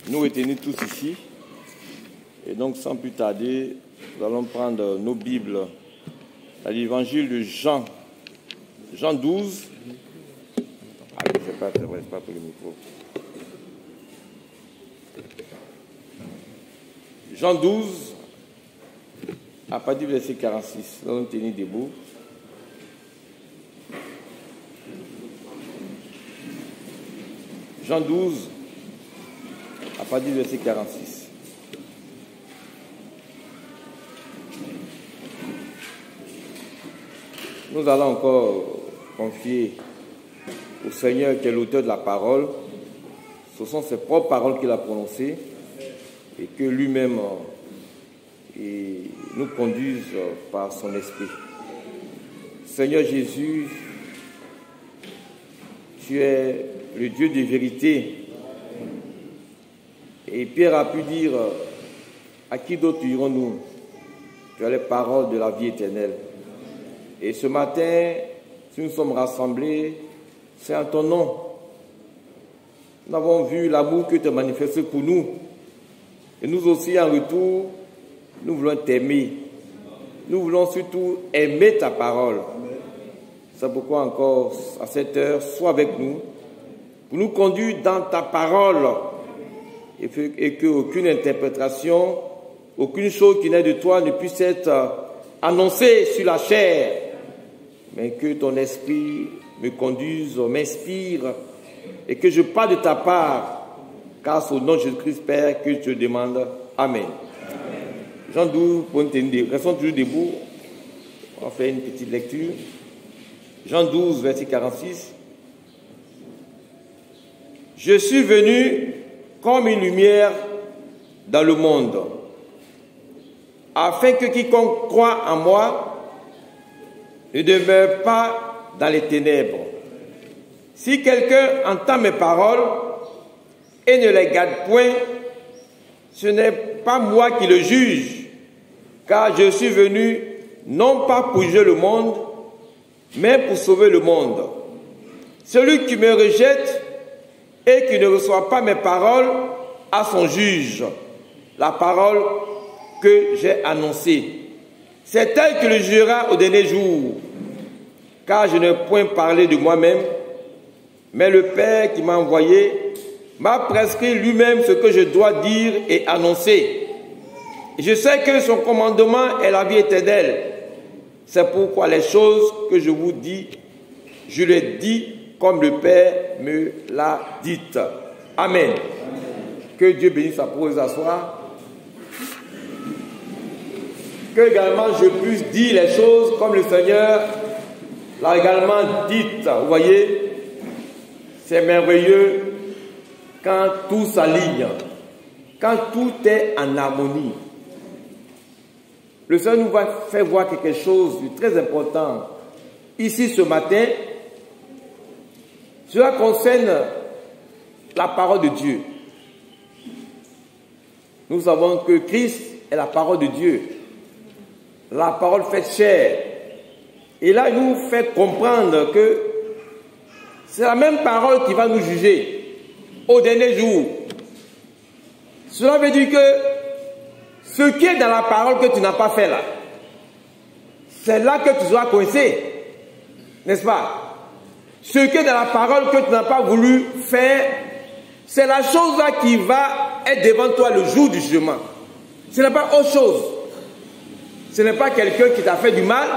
nous retenir tous ici. Et donc, sans plus tarder, nous allons prendre nos Bibles à l'évangile de Jean. Jean 12. Ah, c'est pas pour le micro. Jean 12, à partir du verset 46. Nous allons tenir debout. Jean 12, à partir du verset 46. Nous allons encore confier au Seigneur qui est l'auteur de la parole. Ce sont ses propres paroles qu'il a prononcées et que lui-même nous conduise par son esprit. Seigneur Jésus, tu es le Dieu de vérité. Et Pierre a pu dire, à qui d'autre irons-nous? Tu as les paroles de la vie éternelle. Et ce matin, si nous sommes rassemblés, c'est en ton nom. Nous avons vu l'amour que tu as manifesté pour nous. Et nous aussi, en retour, nous voulons t'aimer. Nous voulons surtout aimer ta parole. C'est pourquoi encore, à cette heure, sois avec nous, pour nous conduire dans ta parole, et qu'aucune interprétation, aucune chose qui naît de toi ne puisse être annoncée sur la chair, mais que ton esprit me conduise, m'inspire, et que je parle de ta part, car c'est au nom de Jésus-Christ, Père, que je te demande. Amen. Jean 12, restons toujours debout, on va faire une petite lecture. Jean 12, verset 46. Je suis venu comme une lumière dans le monde, afin que quiconque croit en moi ne demeure pas dans les ténèbres. Si quelqu'un entend mes paroles et ne les garde point, ce n'est pas moi qui le juge, car je suis venu non pas pour juger le monde, mais pour sauver le monde. Celui qui me rejette et qui ne reçoit pas mes paroles a son juge, la parole que j'ai annoncée. C'est elle qui le jugera au dernier jour, car je n'ai point parlé de moi-même, mais le Père qui m'a envoyé m'a prescrit lui-même ce que je dois dire et annoncer. Et je sais que son commandement est la vie éternelle. C'est pourquoi les choses que je vous dis, je les dis comme le Père me l'a dites. Amen. Que Dieu bénisse sa parole ce soir. Que également je puisse dire les choses comme le Seigneur l'a également dites. Vous voyez, c'est merveilleux quand tout s'aligne, quand tout est en harmonie. Le Seigneur nous va faire voir quelque chose de très important ici ce matin. Cela concerne la parole de Dieu. Nous savons que Christ est la parole de Dieu, la parole faite chair. Et là, il nous fait comprendre que c'est la même parole qui va nous juger au dernier jour. Cela veut dire que ce qui est dans la parole que tu n'as pas fait là, c'est là que tu seras coincé, n'est-ce pas? Ce qui est dans la parole que tu n'as pas voulu faire, c'est la chose là qui va être devant toi le jour du jugement. Ce n'est pas autre chose. Ce n'est pas quelqu'un qui t'a fait du mal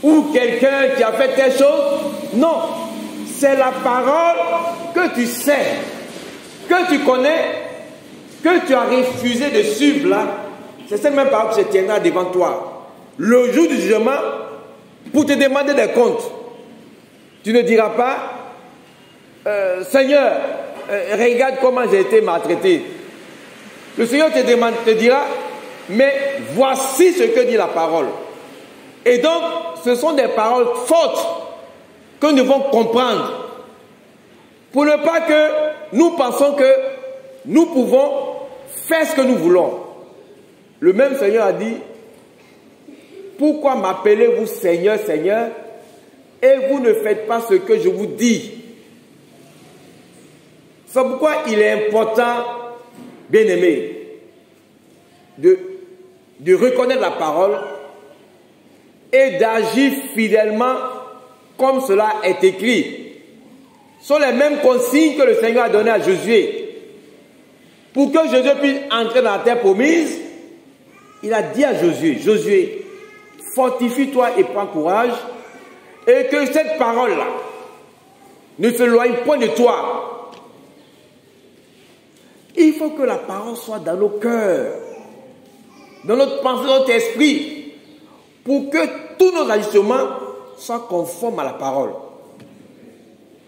ou quelqu'un qui a fait telle chose. Non, c'est la parole que tu sais, que tu connais, que tu as refusé de suivre là. C'est cette même parole qui se tiendra devant toi le jour du jugement pour te demander des comptes. Tu ne diras pas, Seigneur, regarde comment j'ai été maltraité. Le Seigneur te dira, mais voici ce que dit la parole. Et donc, ce sont des paroles fortes que nous devons comprendre. Pour ne pas que nous pensons que nous pouvons faire ce que nous voulons. Le même Seigneur a dit, pourquoi m'appelez-vous Seigneur, Seigneur, et vous ne faites pas ce que je vous dis? C'est pourquoi il est important, bien aimé, de reconnaître la parole et d'agir fidèlement comme cela est écrit. Ce sont les mêmes consignes que le Seigneur a données à Josué. Pour que Josué puisse entrer dans la terre promise, il a dit à Josué, Josué, fortifie-toi et prends courage, et que cette parole-là ne s'éloigne point de toi. Il faut que la parole soit dans nos cœurs, dans notre pensée, dans notre esprit, pour que tous nos agissements soient conformes à la parole.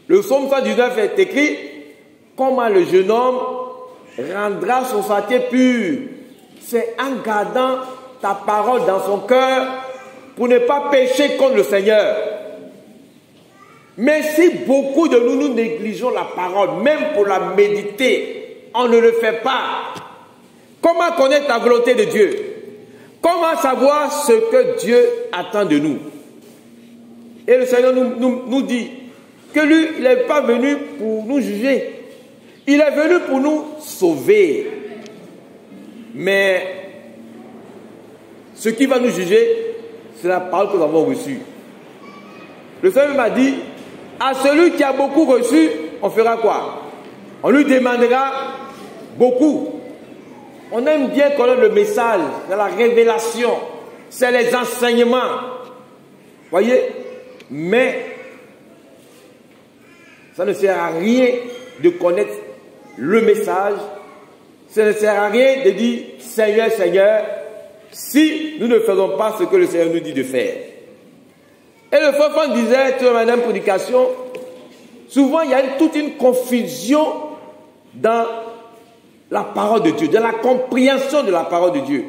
Le psaume 119 est écrit, comment le jeune homme rendra son sentier pur. C'est en gardant ta parole dans son cœur pour ne pas pécher contre le Seigneur. Mais si beaucoup de nous négligeons la parole, même pour la méditer, on ne le fait pas. Comment connaître la volonté de Dieu? Comment savoir ce que Dieu attend de nous? Et le Seigneur nous dit que lui, il n'est pas venu pour nous juger. Il est venu pour nous sauver. Mais ce qui va nous juger, c'est la parole que nous avons reçue. Le Seigneur m'a dit, à celui qui a beaucoup reçu, on fera quoi? On lui demandera beaucoup. On aime bien connaître le message, c'est la révélation, c'est les enseignements. Voyez? Mais ça ne sert à rien de connaître le message. Ça ne sert à rien de dire Seigneur, Seigneur, si nous ne faisons pas ce que le Seigneur nous dit de faire. Et le frère Franck disait, sur la même prédication, souvent il y a toute une confusion dans la parole de Dieu, dans la compréhension de la parole de Dieu.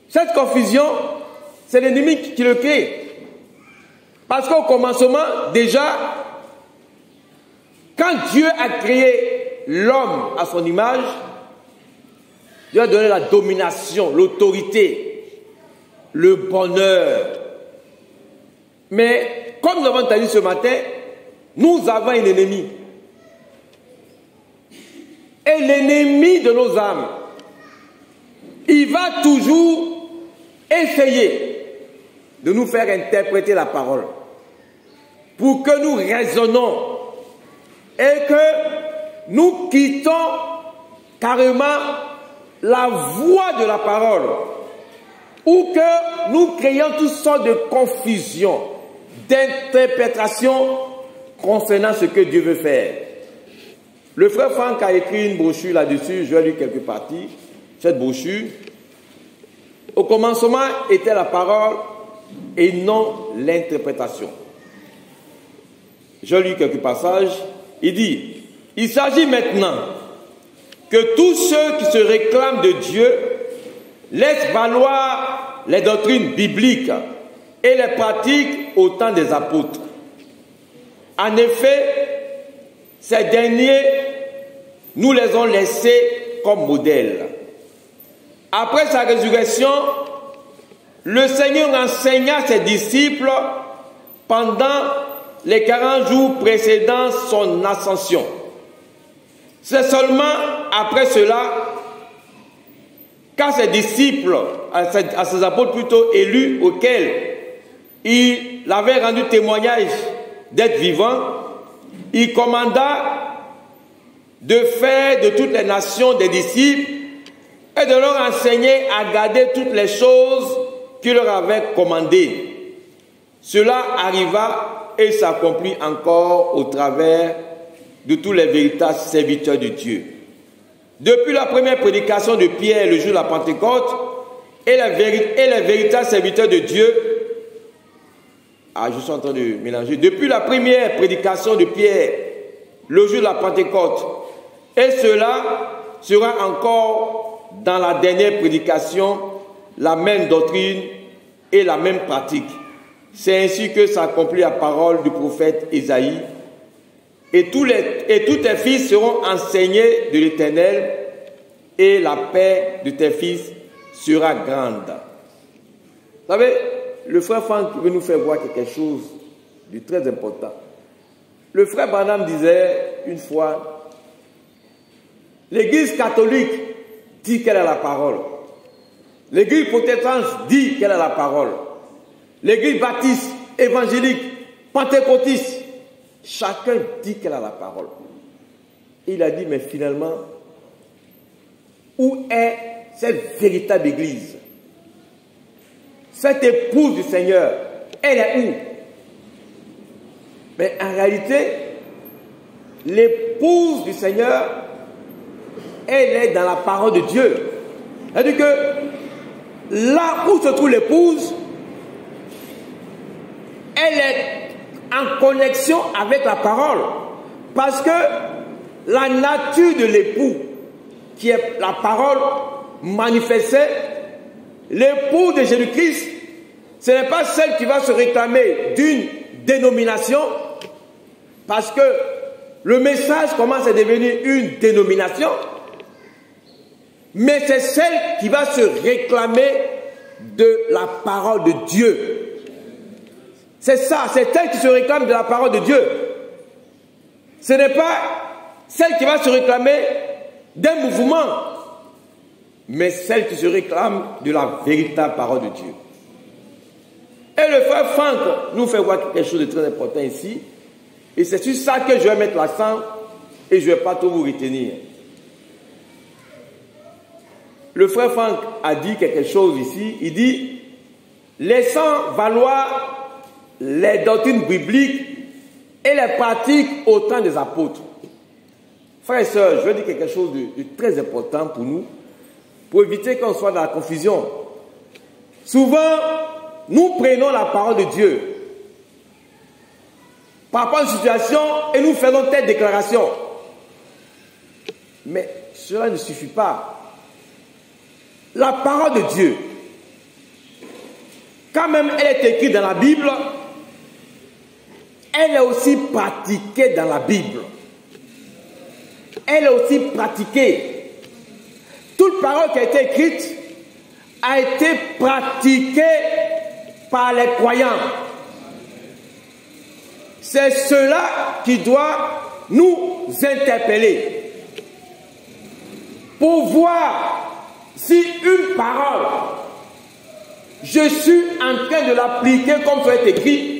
Cette confusion, c'est l'ennemi qui le crée. Parce qu'au commencement, déjà, quand Dieu a créé l'homme à son image, Dieu a donné la domination, l'autorité, le bonheur. Mais, comme nous avons entendu ce matin, nous avons un ennemi. Et l'ennemi de nos âmes, il va toujours essayer de nous faire interpréter la parole pour que nous raisonnons et que nous quittons carrément la voie de la parole ou que nous créons toutes sortes de confusions, d'interprétations concernant ce que Dieu veut faire. Le frère Franck a écrit une brochure là-dessus, je vais lire quelques parties. Cette brochure, au commencement était la parole et non l'interprétation. Je lis quelques passages. Il dit, il s'agit maintenant que tous ceux qui se réclament de Dieu laissent valoir les doctrines bibliques et les pratiquent au temps des apôtres. En effet, ces derniers, nous les ont laissés comme modèles. Après sa résurrection, le Seigneur enseigna ses disciples pendant les 40 jours précédant son ascension. C'est seulement après cela qu'à ses disciples, à ses apôtres plutôt élus, auxquels il avait rendu témoignage d'être vivant, il commanda de faire de toutes les nations des disciples et de leur enseigner à garder toutes les choses qu'il leur avait commandées. Cela arriva et s'accomplit encore au travers de tous les véritables serviteurs de Dieu. Depuis la première prédication de Pierre le jour de la Pentecôte et les véritables serviteurs de Dieu, je suis en train de mélanger. Depuis la première prédication de Pierre le jour de la Pentecôte, et cela sera encore dans la dernière prédication la même doctrine et la même pratique. C'est ainsi que s'accomplit la parole du prophète Isaïe. Et tous tes fils seront enseignés de l'Éternel, et la paix de tes fils sera grande. Vous savez, le frère Franck veut nous faire voir quelque chose de très important. Le frère Branham disait une fois L'Église catholique dit qu'elle a la parole. L'Église protestante dit qu'elle a la parole. L'Église baptiste, évangélique, pentecôtiste, chacun dit qu'elle a la parole. Il a dit, mais finalement, où est cette véritable Église? Cette épouse du Seigneur, elle est où? Mais en réalité, l'épouse du Seigneur, elle est dans la parole de Dieu. C'est-à-dire que là où se trouve l'épouse, elle est en connexion avec la parole. Parce que la nature de l'époux, qui est la parole manifestée, l'époux de Jésus-Christ, ce n'est pas celle qui va se réclamer d'une dénomination, parce que le message commence à devenir une dénomination, mais c'est celle qui va se réclamer de la parole de Dieu. C'est ça, c'est elle qui se réclame de la parole de Dieu. Ce n'est pas celle qui va se réclamer d'un mouvement, mais celle qui se réclame de la véritable parole de Dieu. Et le frère Franck nous fait voir quelque chose de très important ici, et c'est sur ça que je vais mettre l'accent, et je ne vais pas tout vous retenir. Le frère Franck a dit quelque chose ici, il dit, laissant valoir les doctrines bibliques et les pratiques au temps des apôtres. Frères et sœurs, je vais dire quelque chose de très important pour nous, pour éviter qu'on soit dans la confusion. Souvent, nous prenons la parole de Dieu par rapport à une situation et nous faisons telle déclaration. Mais cela ne suffit pas. La parole de Dieu, quand même elle est écrite dans la Bible, elle est aussi pratiquée dans la Bible. Elle est aussi pratiquée. Toute parole qui a été écrite a été pratiquée par les croyants. C'est cela qui doit nous interpeller. Pour voir si une parole, je suis en train de l'appliquer comme ça est écrit,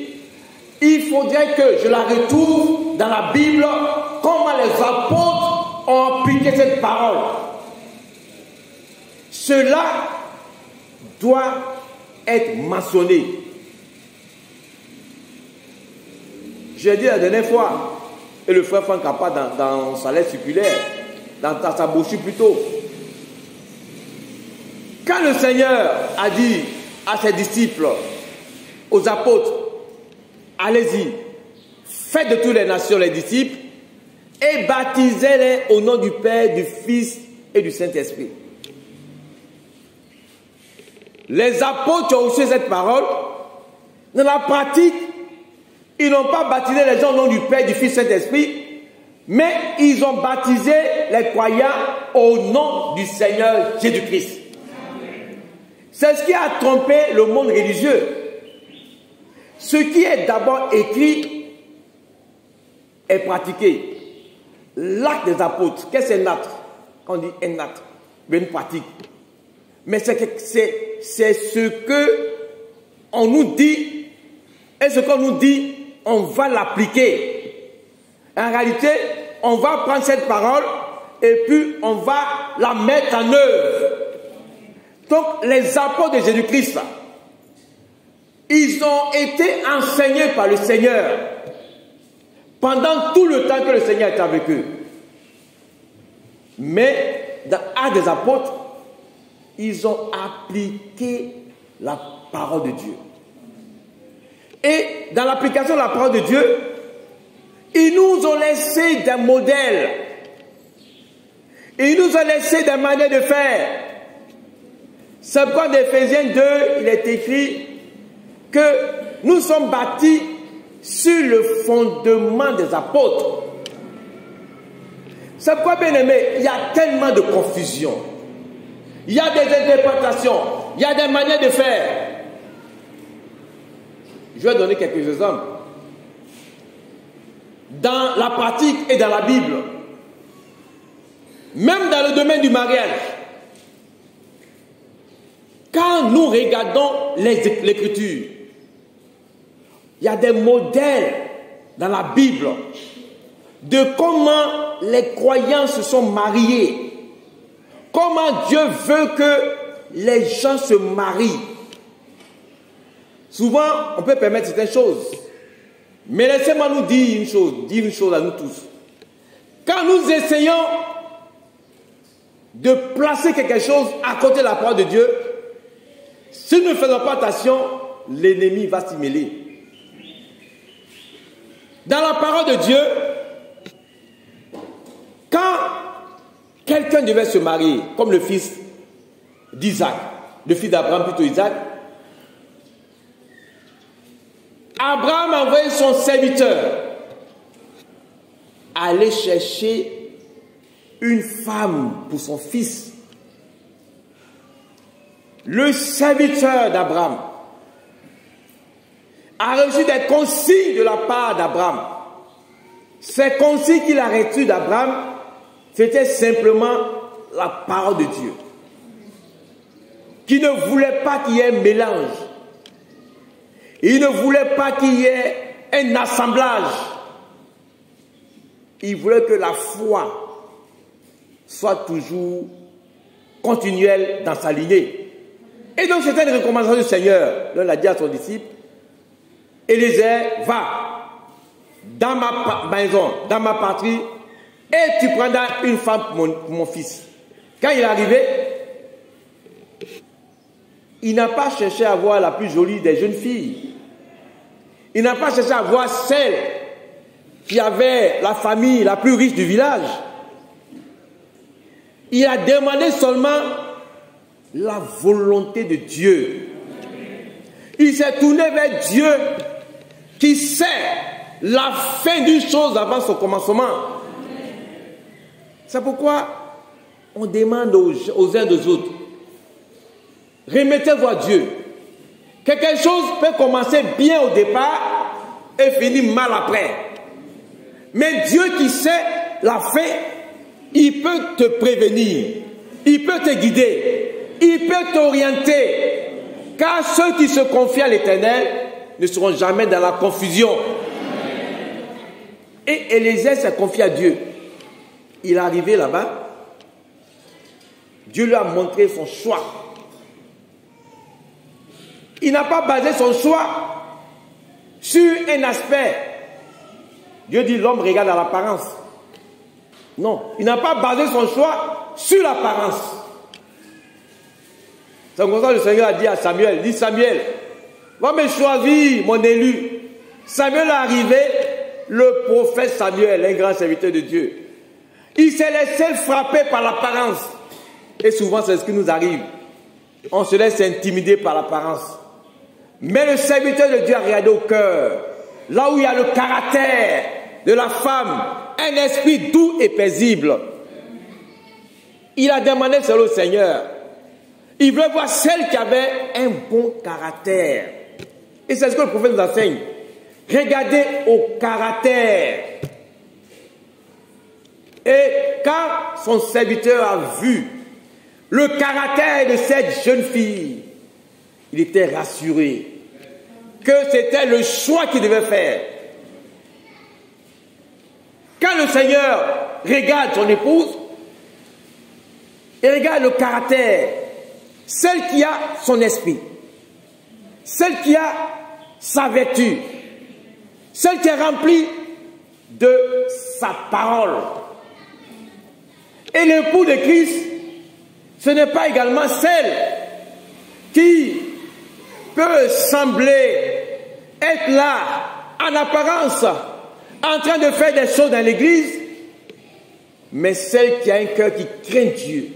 il faudrait que je la retrouve dans la Bible, comment les apôtres ont appliqué cette parole. Cela doit être mentionné. J'ai dit la dernière fois, et le frère Franck Kappa dans sa lettre circulaire, dans sa brochure plutôt, quand le Seigneur a dit à ses disciples, aux apôtres, allez-y, faites de toutes les nations les disciples et baptisez-les au nom du Père, du Fils et du Saint-Esprit. Les apôtres qui ont reçu cette parole, dans la pratique, ils n'ont pas baptisé les gens au nom du Père, du Fils et du Saint-Esprit, mais ils ont baptisé les croyants au nom du Seigneur Jésus-Christ. C'est ce qui a trompé le monde religieux. Ce qui est d'abord écrit est pratiqué. L'acte des apôtres, qu'est-ce que c'est un acte? Quand on dit un acte, une pratique. Mais c'est ce que on nous dit, et ce qu'on nous dit, on va l'appliquer. En réalité, on va prendre cette parole et puis on va la mettre en œuvre. Donc, les apôtres de Jésus-Christ, ils ont été enseignés par le Seigneur pendant tout le temps que le Seigneur était avec eux. Mais dans Actes des apôtres, ils ont appliqué la parole de Dieu. Et dans l'application de la parole de Dieu, ils nous ont laissé des modèles. Ils nous ont laissé des manières de faire. C'est pourquoi dans Éphésiens 2, il est écrit que nous sommes bâtis sur le fondement des apôtres. C'est pourquoi, bien aimé, il y a tellement de confusion. Il y a des interprétations, il y a des manières de faire. Je vais donner quelques exemples. Dans la pratique et dans la Bible, Même dans le domaine du mariage, quand nous regardons l'Écriture, il y a des modèles dans la Bible de comment les croyants se sont mariés, comment Dieu veut que les gens se marient. Souvent, on peut permettre certaines choses, mais laissez-moi nous dire une chose à nous tous. Quand nous essayons de placer quelque chose à côté de la parole de Dieu, si nous ne faisons pas attention, l'ennemi va s'y mêler. Dans la parole de Dieu, quand quelqu'un devait se marier, comme le fils d'Isaac, le fils d'Abraham plutôt Isaac, Abraham a envoyé son serviteur aller chercher une femme pour son fils. Le serviteur d'Abraham a reçu des consignes de la part d'Abraham. Ces consignes qu'il a reçues d'Abraham, c'était simplement la parole de Dieu, qui ne voulait pas qu'il y ait un mélange. Il ne voulait pas qu'il y ait un assemblage. Il voulait que la foi soit toujours continuelle dans sa lignée. Et donc c'était une recommandation du Seigneur. Il a dit à son disciple, Élisée, va dans ma maison, dans ma patrie, et tu prendras une femme pour mon fils. Quand il est arrivé, il n'a pas cherché à voir la plus jolie des jeunes filles. Il n'a pas cherché à voir celle qui avait la famille la plus riche du village. Il a demandé seulement la volonté de Dieu. Il s'est tourné vers Dieu qui sait la fin d'une chose avant son commencement. C'est pourquoi on demande aux uns aux autres, remettez-vous à Dieu. Quelque chose peut commencer bien au départ et finir mal après. Mais Dieu qui sait la fin, il peut te prévenir, il peut te guider, il peut t'orienter. Car ceux qui se confient à l'Éternel ne seront jamais dans la confusion. Et Élisée s'est confié à Dieu. Il est arrivé là-bas. Dieu lui a montré son choix. Il n'a pas basé son choix sur un aspect. Dieu dit l'homme regarde à l'apparence. Non, il n'a pas basé son choix sur l'apparence. C'est comme ça que le Seigneur a dit à Samuel, il dit Samuel, va me choisir mon élu. Samuel est arrivé, le prophète Samuel, un grand serviteur de Dieu. Il s'est laissé frapper par l'apparence. Et souvent c'est ce qui nous arrive. On se laisse intimider par l'apparence. Mais le serviteur de Dieu a regardé au cœur, là où il y a le caractère de la femme, un esprit doux et paisible. Il a demandé cela au Seigneur. Il voulait voir celle qui avait un bon caractère. Et c'est ce que le prophète nous enseigne. Regardez au caractère. Et quand son serviteur a vu le caractère de cette jeune fille, il était rassuré que c'était le choix qu'il devait faire. Quand le Seigneur regarde son épouse, il regarde le caractère, celle qui a son esprit, celle qui a sa vertu, celle qui est remplie de sa parole. Et l'époux de Christ, ce n'est pas également celle qui peut sembler être là, en apparence, en train de faire des choses dans l'église, mais celle qui a un cœur qui craint Dieu,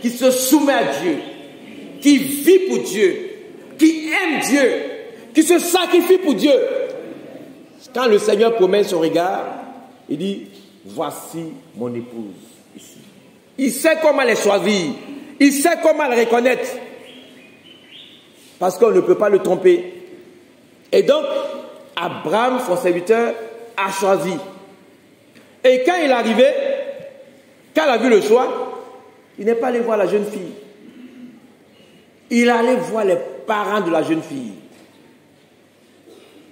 qui se soumet à Dieu, qui vit pour Dieu, qui aime Dieu, qui se sacrifie pour Dieu. Quand le Seigneur promène son regard, il dit, voici mon épouse ici. Il sait comment les choisir, il sait comment les reconnaître, parce qu'on ne peut pas le tromper. Et donc, Abraham, son serviteur, a choisi. Et quand il est arrivé, Quand il a vu le choix, il n'est pas allé voir la jeune fille. Il est allé voir les parents de la jeune fille.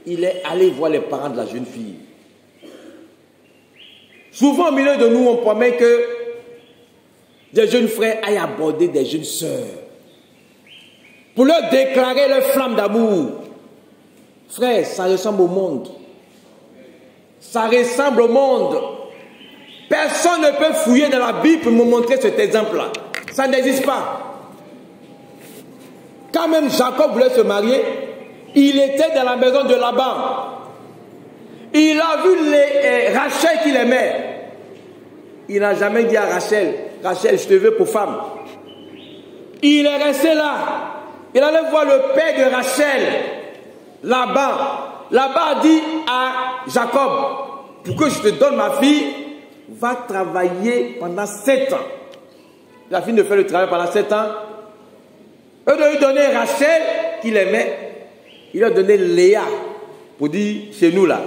Il est allé voir les parents de la jeune fille. Souvent, au milieu de nous, on promet que des jeunes frères aillent aborder des jeunes sœurs pour leur déclarer leur flamme d'amour. Frère, ça ressemble au monde. Ça ressemble au monde. Personne ne peut fouiller dans la Bible pour me montrer cet exemple-là. Ça n'existe pas. Quand même Jacob voulait se marier, il était dans la maison de Laban. Il a vu Rachel qu'il aimait. Il n'a jamais dit à Rachel, Rachel, je te veux pour femme. Il est resté là. Il allait voir le père de Rachel, Laban. Laban a dit à Jacob, pour que je te donne ma fille, va travailler pendant 7 ans. La fille ne fait le travail pendant 7 ans. Eux de lui donner Rachel, qu'il aimait, il a donné Léa, pour dire, chez nous là,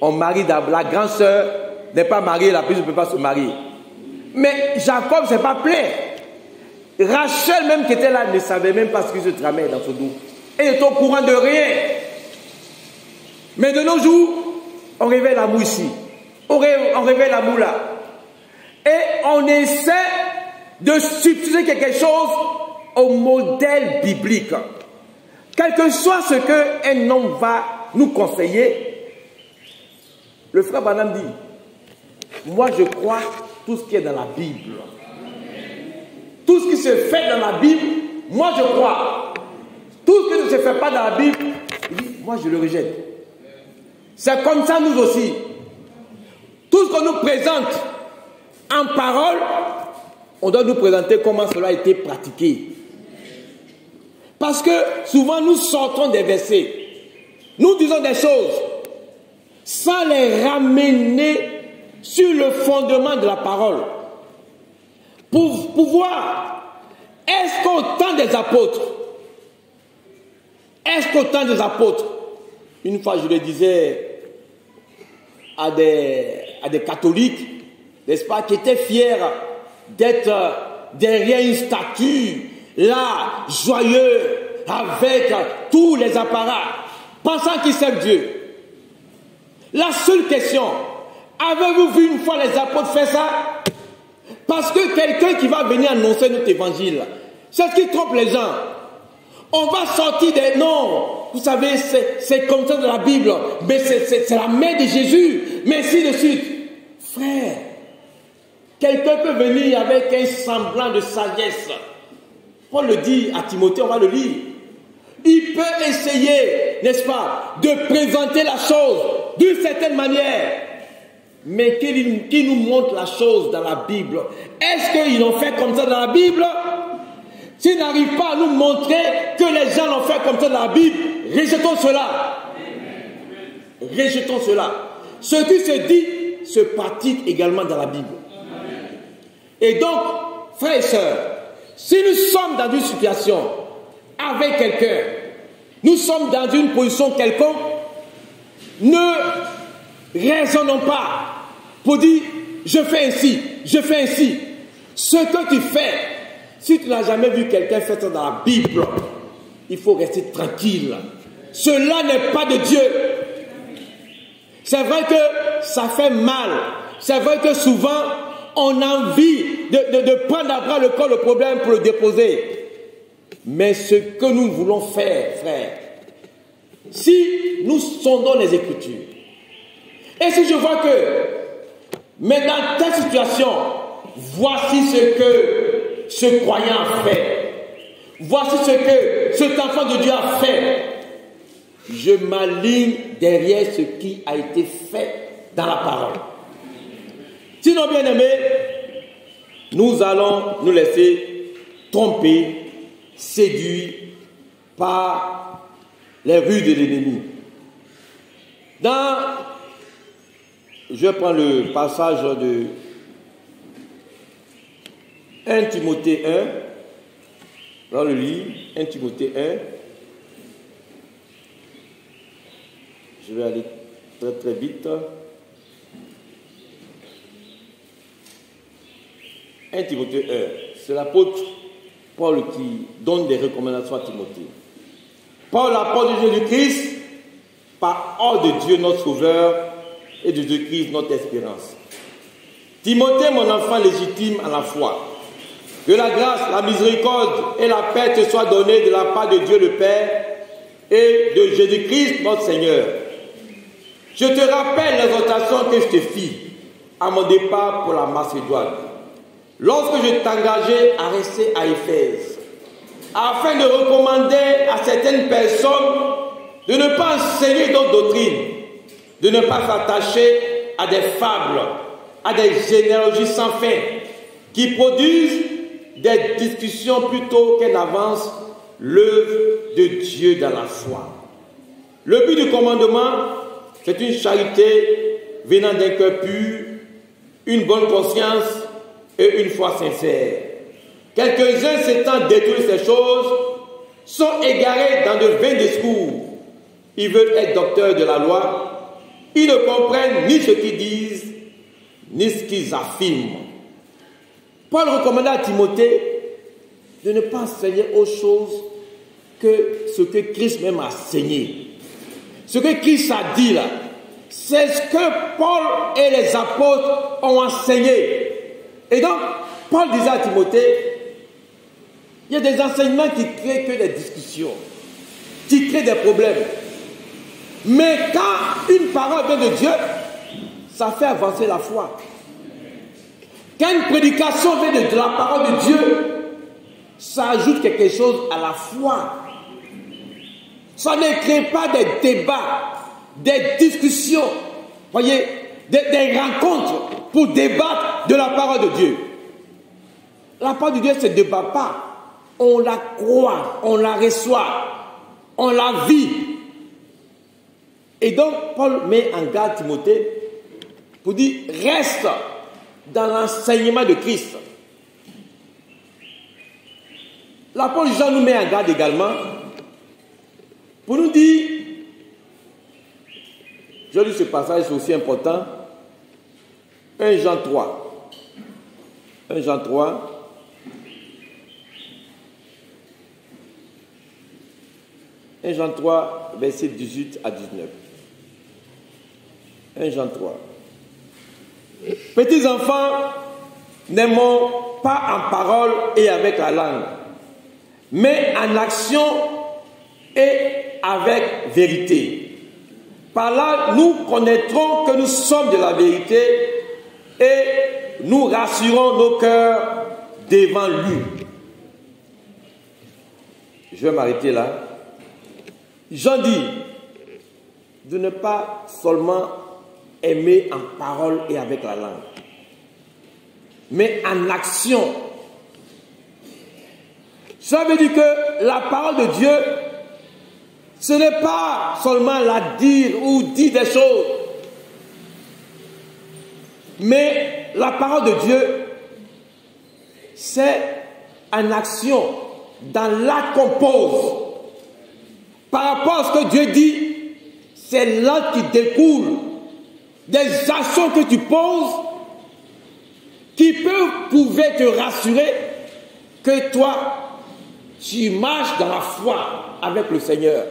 on marie d'abord. La grande sœur n'est pas mariée, la petite ne peut pas se marier. Mais Jacob ne s'est pas plaint. Rachel même qui était là ne savait même pas ce qui se tramait dans son dos. Et il était au courant de rien. Mais de nos jours, on révèle l'amour ici. On révèle l'amour là. Et on essaie de substituer quelque chose au modèle biblique. Quel que soit ce qu'un homme va nous conseiller, le frère Branham dit, moi je crois tout ce qui est dans la Bible. Tout ce qui se fait dans la Bible, moi je crois. Tout ce qui ne se fait pas dans la Bible, il dit, moi je le rejette. C'est comme ça nous aussi. Tout ce qu'on nous présente en parole, on doit nous présenter comment cela a été pratiqué. Parce que souvent nous sortons des versets, nous disons des choses sans les ramener sur le fondement de la parole. Pour voir, est-ce qu'au temps des apôtres, une fois je le disais à des catholiques, n'est-ce pas, qui étaient fiers d'être derrière une statue, là, joyeux, avec tous les apparats, pensant qu'ils servent Dieu. La seule question, avez-vous vu une fois les apôtres faire ça? Parce que quelqu'un qui va venir annoncer notre évangile, c'est ce qui trompe les gens. On va sortir des noms. Vous savez, c'est comme ça dans la Bible. Mais c'est la mère de Jésus. Mais ainsi de suite. Frère, quelqu'un peut venir avec un semblant de sagesse. Paul le dit à Timothée, on va le lire. Il peut essayer, n'est-ce pas, de présenter la chose d'une certaine manière. Mais qu'il nous montre la chose dans la Bible. Est-ce qu'ils l'ont fait comme ça dans la Bible? S'ils n'arrivent pas à nous montrer que les gens l'ont fait comme ça dans la Bible, rejetons cela. Rejetons cela. Ce qui se dit se pratique également dans la Bible. Et donc, frères et sœurs, si nous sommes dans une situation avec quelqu'un, nous sommes dans une position quelconque, ne raisonnons pas pour dire je fais ainsi, je fais ainsi. Ce que tu fais, si tu n'as jamais vu quelqu'un faire ça dans la Bible, il faut rester tranquille. Cela n'est pas de Dieu. C'est vrai que ça fait mal. C'est vrai que souvent, on a envie de prendre à bras le corps le problème pour le déposer. Mais ce que nous voulons faire, frère, si nous sondons les Écritures, et si je vois que, mais dans telle situation, voici ce que ce croyant a fait, voici ce que cet enfant de Dieu a fait, je m'aligne derrière ce qui a été fait dans la parole. Sinon, bien aimés, nous allons nous laisser tromper, séduire par les rues de l'ennemi. Je prends le passage de 1 Timothée 1, dans le livre, 1 Timothée 1. Je vais aller très très vite. 1 Timothée 1, c'est l'apôtre Paul qui donne des recommandations à Timothée. Paul, l'apôtre de Jésus-Christ, par ordre de Dieu notre Sauveur et de Jésus-Christ notre espérance. Timothée, mon enfant légitime à la foi, que la grâce, la miséricorde et la paix te soient données de la part de Dieu le Père et de Jésus-Christ notre Seigneur. Je te rappelle l'exhortation que je te fis à mon départ pour la Macédoine, lorsque je t'engageais à rester à Éphèse, afin de recommander à certaines personnes de ne pas enseigner d'autres doctrines, de ne pas s'attacher à des fables, à des généalogies sans fin, qui produisent des discussions plutôt qu'elles n'avancent l'œuvre de Dieu dans la foi. Le but du commandement, c'est une charité venant d'un cœur pur, une bonne conscience et une foi sincère. Quelques-uns s'étant détruits ces choses sont égarés dans de vains discours. Ils veulent être docteurs de la loi. Ils ne comprennent ni ce qu'ils disent, ni ce qu'ils affirment. Paul recommanda à Timothée de ne pas enseigner autre chose que ce que Christ même a enseigné. Ce que Christ a dit là, c'est ce que Paul et les apôtres ont enseigné. Et donc, Paul disait à Timothée, il y a des enseignements qui créent que des discussions, qui créent des problèmes. Mais quand une parole vient de Dieu, ça fait avancer la foi. Quand une prédication vient de la parole de Dieu, ça ajoute quelque chose à la foi. Ça ne crée pas des débats, des discussions, voyez, des rencontres pour débattre de la parole de Dieu. La parole de Dieu ne se débat pas. On la croit, on la reçoit, on la vit. Et donc, Paul met en garde Timothée pour dire, reste dans l'enseignement de Christ. L'apôtre Jean nous met en garde également pour nous dire, je lis ce passage, c'est aussi important, 1 Jean 3. 1 Jean 3. Jean 3, versets 18 à 19. 1 Jean 3. Petits enfants, n'aimons pas en parole et avec la langue, mais en action et avec vérité. Par là, nous connaîtrons que nous sommes de la vérité et nous rassurons nos cœurs devant lui. Je vais m'arrêter là. Jean dit de ne pas seulement aimer en parole et avec la langue, mais en action. Ça veut dire que la parole de Dieu, ce n'est pas seulement la dire ou dire des choses, mais la parole de Dieu, c'est en action, dans l'acte qu'on pose. Par rapport à ce que Dieu dit, c'est là qui découle des actions que tu poses qui pouvaient te rassurer que toi, tu marches dans la foi avec le Seigneur.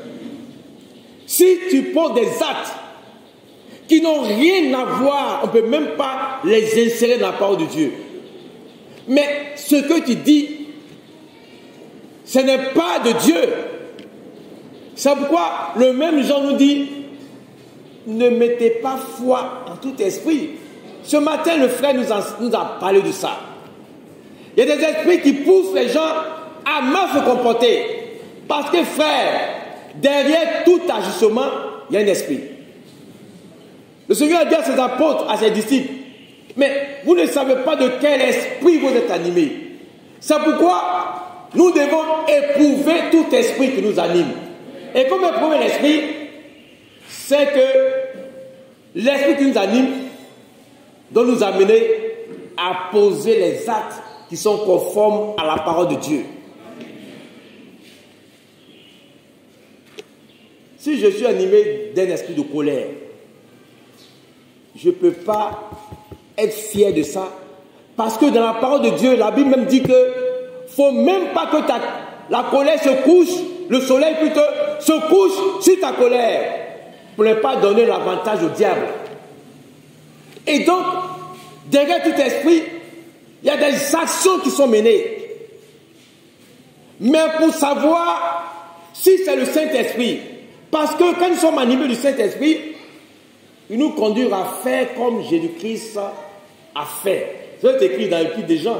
Si tu poses des actes qui n'ont rien à voir, on ne peut même pas les insérer dans la parole de Dieu. Mais ce que tu dis, ce n'est pas de Dieu. C'est pourquoi le même Jean nous dit, ne mettez pas foi en tout esprit. Ce matin, le frère nous a parlé de ça. Il y a des esprits qui poussent les gens à mal se comporter. Parce que frère, derrière tout agissement, il y a un esprit. Le Seigneur a dit à ses apôtres, à ses disciples, mais vous ne savez pas de quel esprit vous êtes animés. C'est pourquoi nous devons éprouver tout esprit qui nous anime. Et comme éprouver l'esprit, c'est que l'esprit qui nous anime doit nous amener à poser les actes qui sont conformes à la parole de Dieu. Si je suis animé d'un esprit de colère, je ne peux pas être fier de ça Parce que dans la parole de Dieu, la Bible même dit que faut même pas que la colère se couche, le soleil plutôt se couche sur ta colère, pour ne pas donner l'avantage au diable. Et donc, derrière tout esprit, il y a des actions qui sont menées. Mais pour savoir si c'est le Saint-Esprit, parce que quand nous sommes animés du Saint-Esprit, il nous conduit à faire comme Jésus-Christ a fait. C'est écrit dans l'Épître des Jean.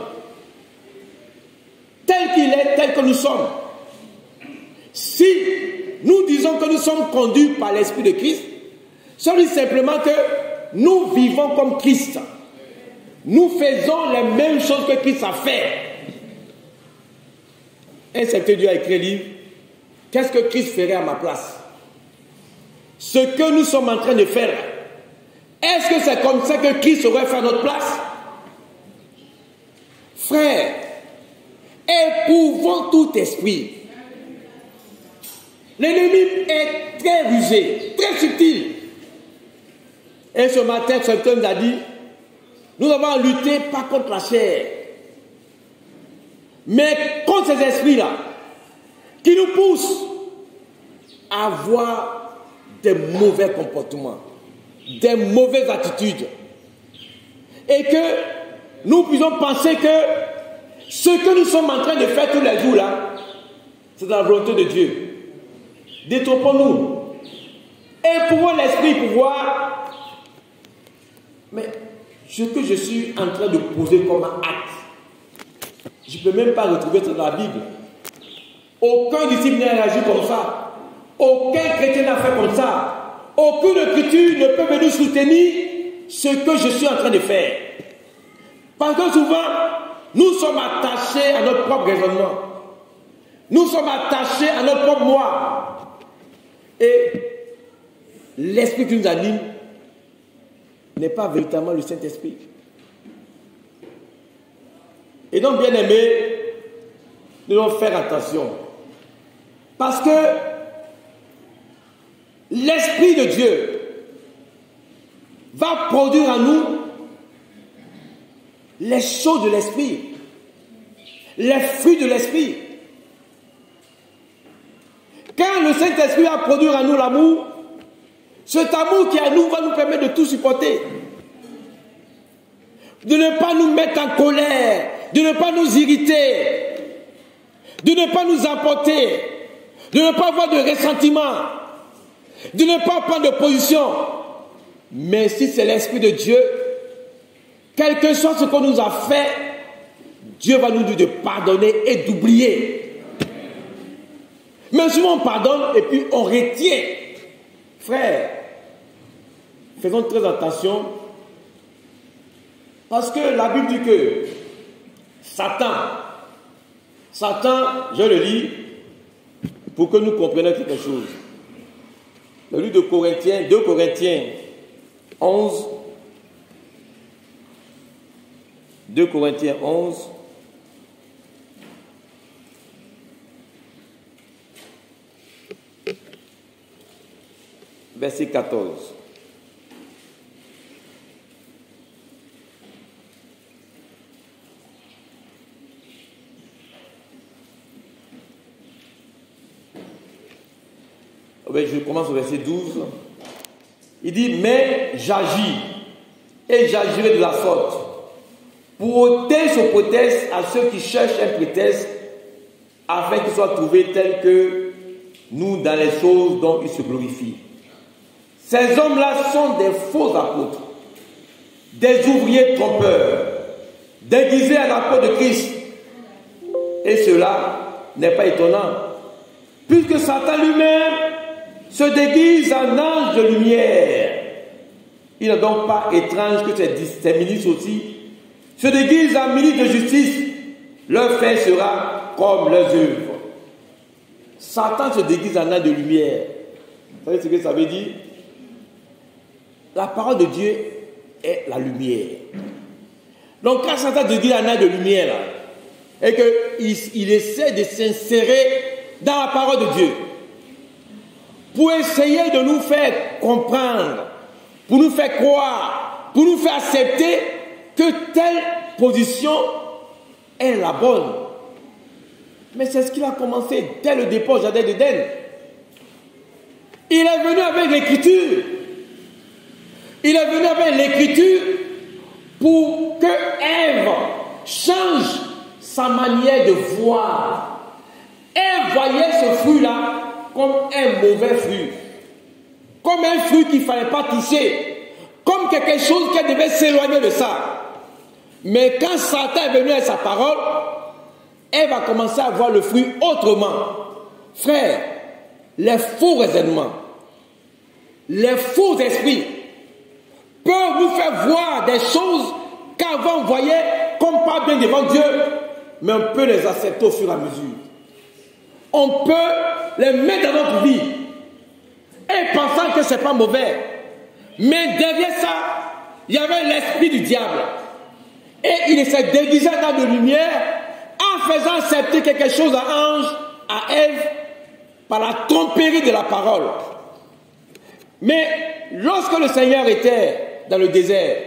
Tel qu'il est, tel que nous sommes. Si nous disons que nous sommes conduits par l'Esprit de Christ, ça veut dire simplement que nous vivons comme Christ. Nous faisons les mêmes choses que Christ a fait. Un certain Dieu a écrit un livre. Qu'est-ce que Christ ferait à ma place? Ce que nous sommes en train de faire, est-ce que c'est comme ça que Christ aurait fait à notre place? Frère, éprouvons tout esprit. L'ennemi est très rusé, très subtil. Et ce matin, quelqu'un nous a dit, nous avons lutté pas contre la chair, mais contre ces esprits-là, qui nous poussent à avoir des mauvais comportements, des mauvaises attitudes. Et que nous puissions penser que ce que nous sommes en train de faire tous les jours là, c'est dans la volonté de Dieu. Détrompons-nous. Éprouvons l'esprit pour voir. Mais ce que je suis en train de poser comme acte, je ne peux même pas retrouver ça dans la Bible. Aucun disciple n'a réagi comme ça. Aucun chrétien n'a fait comme ça. Aucune écriture ne peut venir soutenir ce que je suis en train de faire. Parce que souvent, nous sommes attachés à notre propre raisonnement. Nous sommes attachés à notre propre moi. Et l'esprit qui nous anime n'est pas véritablement le Saint-Esprit. Et donc, bien aimés, nous devons faire attention. Parce que l'Esprit de Dieu va produire en nous les choses de l'Esprit, les fruits de l'Esprit. Quand le Saint-Esprit va produire en nous l'amour, cet amour qui est à nous va nous permettre de tout supporter. De ne pas nous mettre en colère, de ne pas nous irriter, de ne pas nous emporter, de ne pas avoir de ressentiment, de ne pas prendre de position. Mais si c'est l'Esprit de Dieu, quel que soit ce qu'on nous a fait, Dieu va nous dire de pardonner et d'oublier. Mais souvent on pardonne et puis on retient. Frère, faisons très attention. Parce que la Bible dit que Satan, je le lis pour que nous comprenions quelque chose. Le livre de Corinthiens, 2 Corinthiens 11, 2 Corinthiens 11, verset 14. Je commence au verset 12. Il dit, mais j'agis, et j'agirai de la sorte, pour ôter ce prétexte à ceux qui cherchent un prétexte, afin qu'ils soient trouvés tels que nous dans les choses dont ils se glorifient. Ces hommes-là sont des faux apôtres, des ouvriers trompeurs, déguisés à la peau de Christ. Et cela n'est pas étonnant, puisque Satan lui-même se déguise en ange de lumière. Il n'est donc pas étrange que ces ministres aussi se déguisent en ministres de justice. Leur fait sera comme leurs œuvres. Satan se déguise en ange de lumière. Vous savez ce que ça veut dire? La parole de Dieu est la lumière. Donc quand Satan se déguise en ange de lumière, là, et qu'il essaie de s'insérer dans la parole de Dieu, pour essayer de nous faire comprendre, pour nous faire croire, pour nous faire accepter que tel position est la bonne. Mais c'est ce qu'il a commencé dès le départ au jardin d'Éden. Il est venu avec l'écriture. Il est venu avec l'écriture pour que Ève change sa manière de voir. Elle voyait ce fruit-là comme un mauvais fruit. Comme un fruit qu'il ne fallait pas toucher. Comme quelque chose qui devait s'éloigner de ça. Mais quand Satan est venu avec sa parole, elle va commencer à voir le fruit autrement. Frère, les faux raisonnements, les faux esprits peuvent vous faire voir des choses qu'avant on voyait comme pas bien devant Dieu, mais on peut les accepter au fur et à mesure. On peut les mettre dans notre vie et pensant que ce n'est pas mauvais. Mais derrière ça, il y avait l'esprit du diable. Et il s'est déguisé dans de lumière en faisant accepter quelque chose à Ange, à Ève, par la tromperie de la parole. Mais lorsque le Seigneur était dans le désert,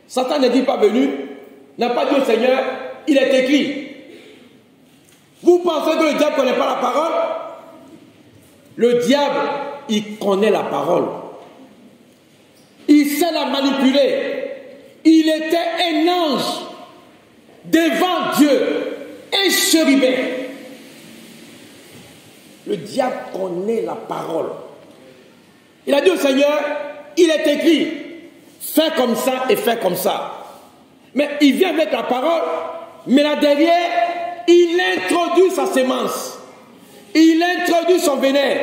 Satan n'est pas venu, n'a pas dit au Seigneur, il est écrit. Vous pensez que le diable ne connaît pas la parole? Le diable, il connaît la parole. Il sait la manipuler. Il était un ange devant Dieu, un chérubin. Le diable connaît la parole. Il a dit au Seigneur, il est écrit, fais comme ça et fais comme ça. Mais il vient avec la parole, mais là derrière, il introduit sa sémence. Il introduit son venin.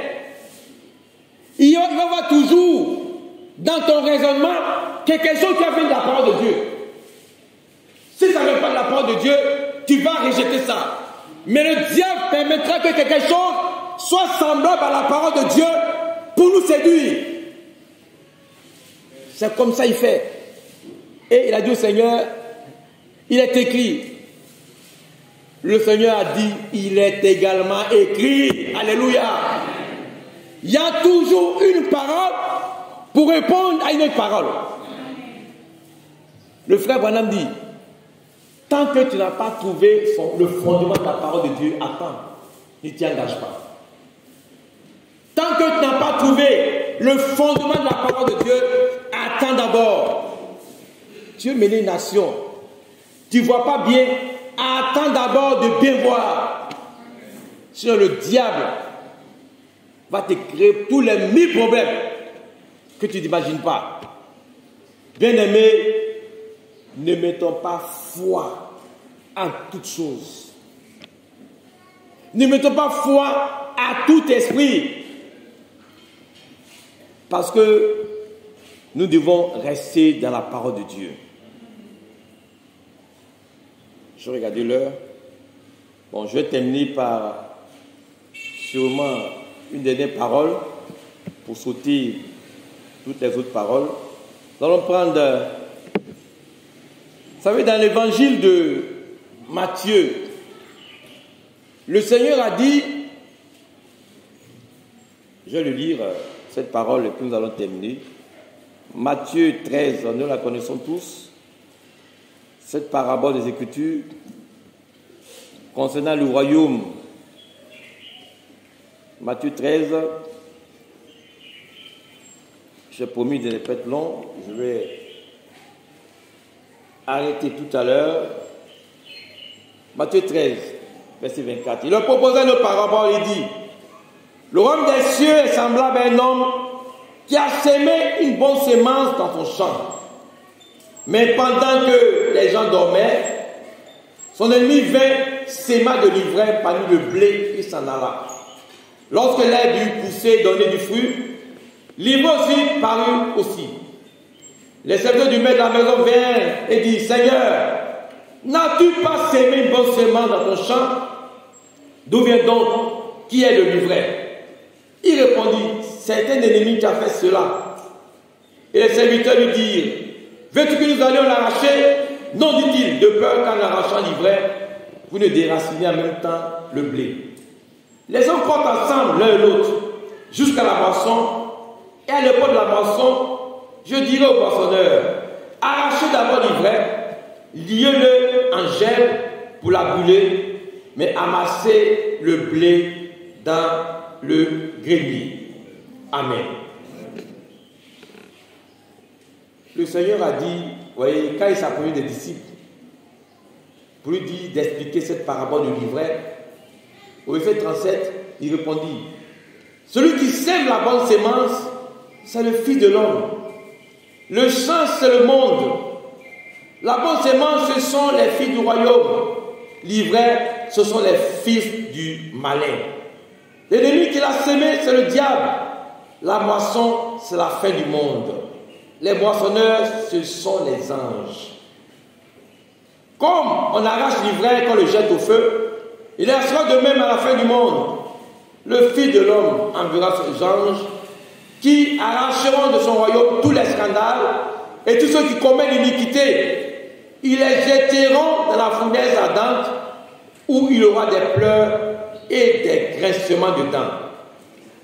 Il va voir toujours dans ton raisonnement quelque chose qui vient de la parole de Dieu. Si ça ne vient pas de la parole de Dieu, tu vas rejeter ça. Mais le diable permettra que quelque chose soit semblable à la parole de Dieu pour nous séduire. C'est comme ça il fait. Et il a dit au Seigneur, il est écrit. Le Seigneur a dit, il est également écrit. Alléluia. Il y a toujours une parole pour répondre à une autre parole. Le frère Branham dit, tant que tu n'as pas trouvé le fondement de la parole de Dieu, attends, ne t'y engage pas. Tant que tu n'as pas trouvé le fondement de la parole de Dieu, attends d'abord. Tu veux mener une nation, tu ne vois pas bien, attends d'abord de bien voir. Sinon le diable va te créer tous les 1000 problèmes que tu n'imagines pas. Bien-aimé, ne mettons pas foi en toutes choses. Ne mettons pas foi à tout esprit. Parce que nous devons rester dans la parole de Dieu. Je regarde l'heure. Bon, je vais terminer par sûrement une dernière parole pour sauter toutes les autres paroles. Nous allons prendre, vous savez, dans l'évangile de Matthieu, le Seigneur a dit, je vais le lire, cette parole, et puis nous allons terminer. Matthieu 13, nous la connaissons tous. Cette parabole des Écritures concernant le royaume. Matthieu 13, j'ai promis de ne pas être long, je vais arrêter tout à l'heure. Matthieu 13, verset 24. Il leur proposait une parabole, il dit, le royaume des cieux est semblable à un homme qui a semé une bonne semence dans son champ. Mais pendant que les gens dormaient, son ennemi vint, séma de l'ivraie parmi le blé, il s'en alla. Lorsque l'herbe eut poussé, donné du fruit, l'ivraie aussi parut aussi. Les serviteurs du maître de la maison vinrent et dit, Seigneur, n'as-tu pas sémé une bonne semence dans ton champ? D'où vient donc qui est le livret? Il répondit, c'est un ennemi qui a fait cela. Et les serviteurs lui dirent, veux-tu que nous allions l'arracher? Non, dit-il, de peur qu'en arrachant l'ivraie, vous ne déraciniez en même temps le blé. Les hommes portent ensemble l'un et l'autre jusqu'à la moisson. Et à l'époque de la moisson, je dirai au moissonneur, arrachez d'abord l'ivraie liez-le en gel pour la brûler, mais amassez le blé dans le grenier. Amen. Le Seigneur a dit, vous voyez, quand il s'appelait des disciples, pour lui dire d'expliquer cette parabole du livret, au verset 37, il répondit, celui qui sème la bonne sémence, c'est le Fils de l'homme. Le champ, c'est le monde. La bonne sémence, ce sont les filles du royaume. L'ivraie, ce sont les fils du malin. L'ennemi qui l'a sémé, c'est le diable. La moisson, c'est la fin du monde. Les moissonneurs, ce sont les anges. Comme on arrache l'ivraie quand on le jette au feu, il en sera de même à la fin du monde. Le Fils de l'homme enverra ses anges qui arracheront de son royaume tous les scandales et tous ceux qui commettent l'iniquité. Ils les jetteront dans la fournaise ardente où il y aura des pleurs et des grincements de dents.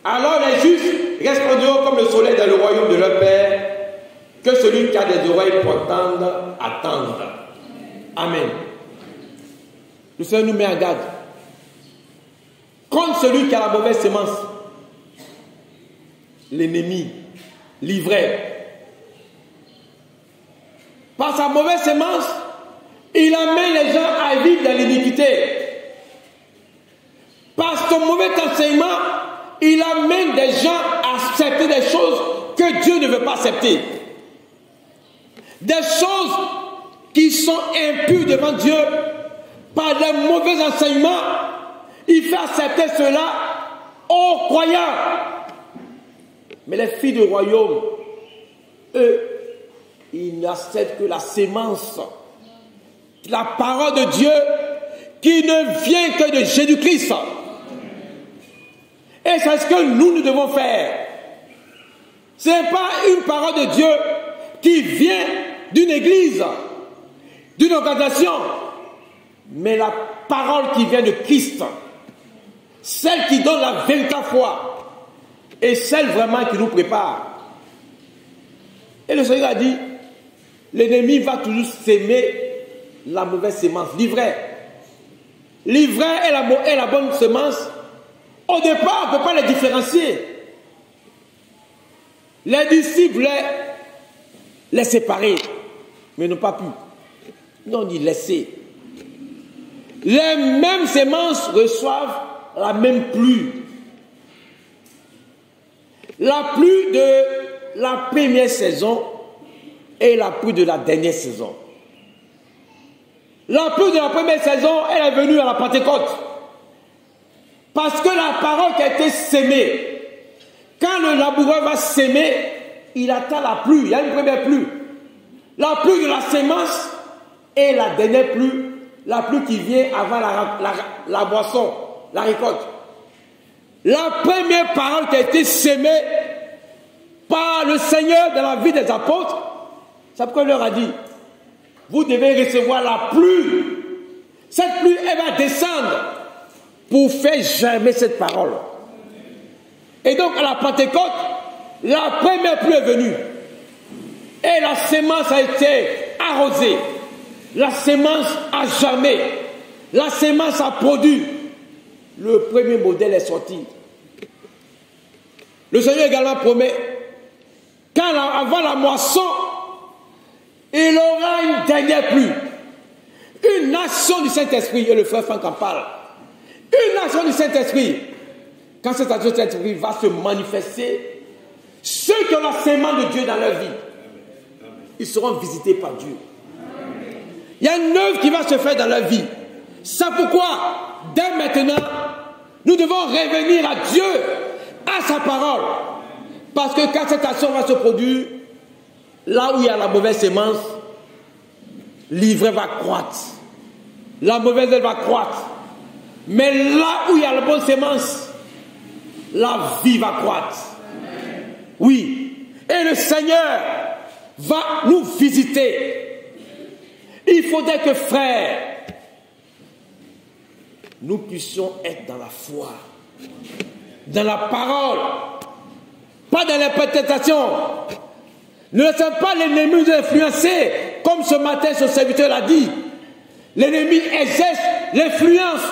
Alors les justes resplendiront comme le soleil dans le royaume de leur Père. Que celui qui a des oreilles pour entendre, attende. Amen. Le Seigneur nous met en garde contre celui qui a la mauvaise sémence. L'ennemi, l'ivraie. Par sa mauvaise sémence, il amène les gens à vivre dans l'iniquité. Par son mauvais enseignement, il amène des gens à accepter des choses que Dieu ne veut pas accepter. Des choses qui sont impures devant Dieu, par des mauvais enseignements, il fait accepter cela aux croyants. Mais les filles du royaume, eux, ils n'acceptent que la sémence, la parole de Dieu qui ne vient que de Jésus-Christ. Et c'est ce que nous devons faire. Ce n'est pas une parole de Dieu qui vient d'une église, d'une organisation, mais la parole qui vient de Christ, celle qui donne la véritable foi, et celle vraiment qui nous prépare. Et le Seigneur a dit, l'ennemi va toujours s'aimer la mauvaise sémence, l'ivraie. L'ivraie et la bonne sémence, au départ, on ne peut pas les différencier. Les disciples les séparer, mais n'ont pas pu. Non, ni laisser. Les mêmes semences reçoivent la même pluie. La pluie de la première saison et la pluie de la dernière saison. La pluie de la première saison, elle est venue à la Pentecôte. Parce que la parole qui a été sémée, quand le laboureur va s'aimer, il attend la pluie. Il y a une première pluie. La pluie de la sémence et la dernière pluie. La pluie qui vient avant la boisson, la récolte. La première parole qui a été sémée par le Seigneur dans la vie des apôtres, c'est pourquoi il leur a dit, vous devez recevoir la pluie. Cette pluie, elle va descendre pour faire germer cette parole. Et donc, à la Pentecôte, la première pluie est venue. Et la sémence a été arrosée. La sémence a germé. La sémence a produit. Le premier modèle est sorti. Le Seigneur également promet qu'avant la moisson, il aura une dernière pluie. Une nation du Saint-Esprit, et le frère Franck en parle. Une nation du Saint-Esprit. Quand cette nation du Saint-Esprit va se manifester, ceux qui ont la sémence de Dieu dans leur vie, ils seront visités par Dieu. Il y a une œuvre qui va se faire dans leur vie. C'est pourquoi, dès maintenant, nous devons revenir à Dieu, à sa parole. Parce que quand cette action va se produire, là où il y a la mauvaise sémence, l'ivraie va croître. La mauvaise herbe va croître. Mais là où il y a la bonne sémence, la vie va croître. Oui. Et le Seigneur va nous visiter. Il faudrait que, frères, nous puissions être dans la foi, dans la parole, pas dans l'interprétation. Ne laissez pas l'ennemi nous influencer, comme ce matin ce serviteur l'a dit. L'ennemi exerce l'influence.